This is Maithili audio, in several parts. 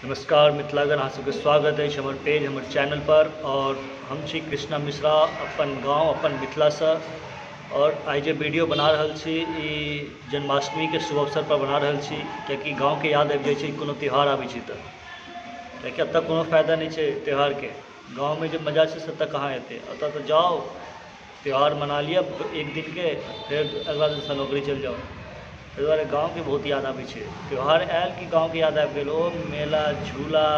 नमस्कार मिथिलागण, अहाँ सबके स्वागत है हमर पेज हमर चैनल पर। और हम छी कृष्णा मिश्रा, अपन गाँव अपन मिथिला से। और आई जे वीडियो बना रहल छी ई जन्माष्टमी के शुभ अवसर पर बना रहल छी, कियाकि गाँव के याद आबि जाइ छै कोनो त्यौहार आबै छै तऽ। कियाकि एतऽ कोनो फायदा नहीं छै त्यौहार के, गाँव में जो मजा छै से कहाँ एतै। एतऽ तो जाओ त्यौहार मना लिया एक दिन के, फिर अगला दिन से नौकरी चल जाओ। ताहि दुआरे गाँव के बहुत याद आबै छै। त्यौहार आयल कि गाँव के याद आबि गेल। ओ मेला झूला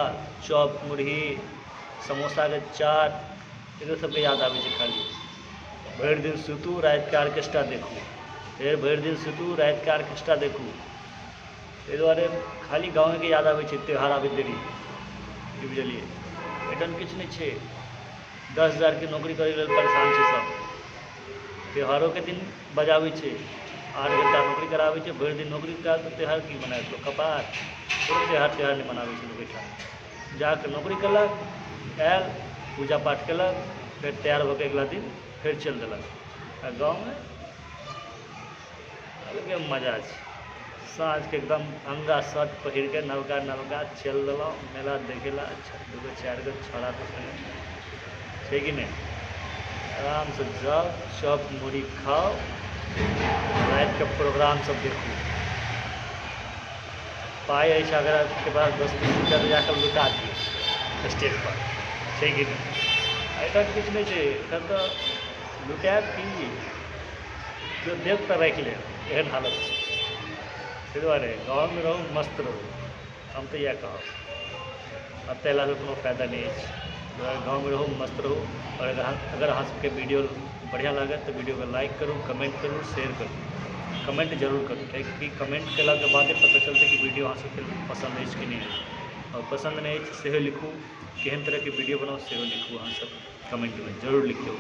चॉप मुरही समोसा के चाट, एकरो सबके याद आबै छै। खाली भरि दिन सुतू राति के ऑर्केस्ट्रा देखू, फिर भरि दिन सुतू राति के ऑर्केस्ट्रा देखू। ताहि दुआरे खाली गाँव के याद आबै छै त्यौहार आबैत देरी, की बुझलिए। एठन किछु नहीं छै, 10,000 के नौकरी करे लेल परेशान छै सब। त्योहारों के दिन बजाबै छै, 8 घंटा नौकरी कराबै छै, भरि दिन नौकरी करा तऽ त्यौहार की मनायत लोग। कपार कोनो त्यौहार नहीं मनाबै छै लोग एहिठाम। जाके नौकरी कलक, आयल पूजा पाठ कलक, फिर तैयार होकर अगला दिन फिर चल देलक। आ गाँव में अलगे मजा छै। साँझ के एकदम अंगा शर्ट पहिर के नवका नवका चल दिलों मेला देखे ला। 2 4 गो छौड़ा के संगे, छै कि नहीं। आराम से जाओ, चॉप मुरही खाओ, रात के प्रोग्राम सब देखू। पाई अगर आपके पास 10-20 रुपया तो जाकर लुटा दिए स्टेज पर, छै कि नहीं। एठन किछु नहीं छै, एठन तो लुटायब की, जो देव तो राखि लेब, एहन हालत छै। ताहि दुआरे गाँव में रहू, मस्त रहू, हम तो यह कहब। अब तैला से कोनो फायदा नहीं है। गाँव में रहू, मस्त रहू। और अगर अहाँ सबके वीडियो बढ़िया लागत तो वीडियो को लाइक करूँ, कमेंट करूँ, शेयर करूँ। कमेंट जरूर करूँ, क्योंकि कमेंट कला के बाद पता चलते कि वीडियो अहाँ सबके पसंद है कि नहीं है। और पसंद नहीं है सेहो लिखू, केहन तरह के वीडियो बनाओ सेहो लिखू। अहाँ सब कमेंट में जरूर लिखियो।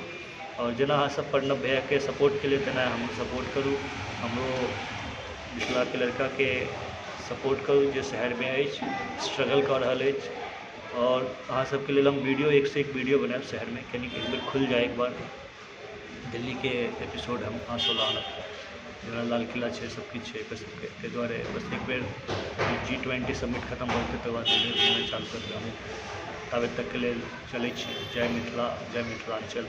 और जेना अहाँ सब प्रणव भैया के सपोर्ट के लिए तेना हम सपोर्ट करूँ। हमरो मिथिला के लड़का के सपोर्ट करूँ जे शहर में अछि, स्ट्रगल कर रहल अछि। और अहाँ सबके लिए हम वीडियो एक से एक वीडियो बनाएब शहर में, कनी एक बेर खुल जाए एक बार दिल्ली के एपिसोड हम अहाँ सब आनब। जेना लाल किला छै, सब किछु छै एकर सबके। ताहि दुआरे बस एक बेर G20 समिट खत्म भऽ जेतै, तकर बाद चालू करबै हम। ताबे तक के लेल चलै छी। जय मिथिला, जय मिथिलांचल।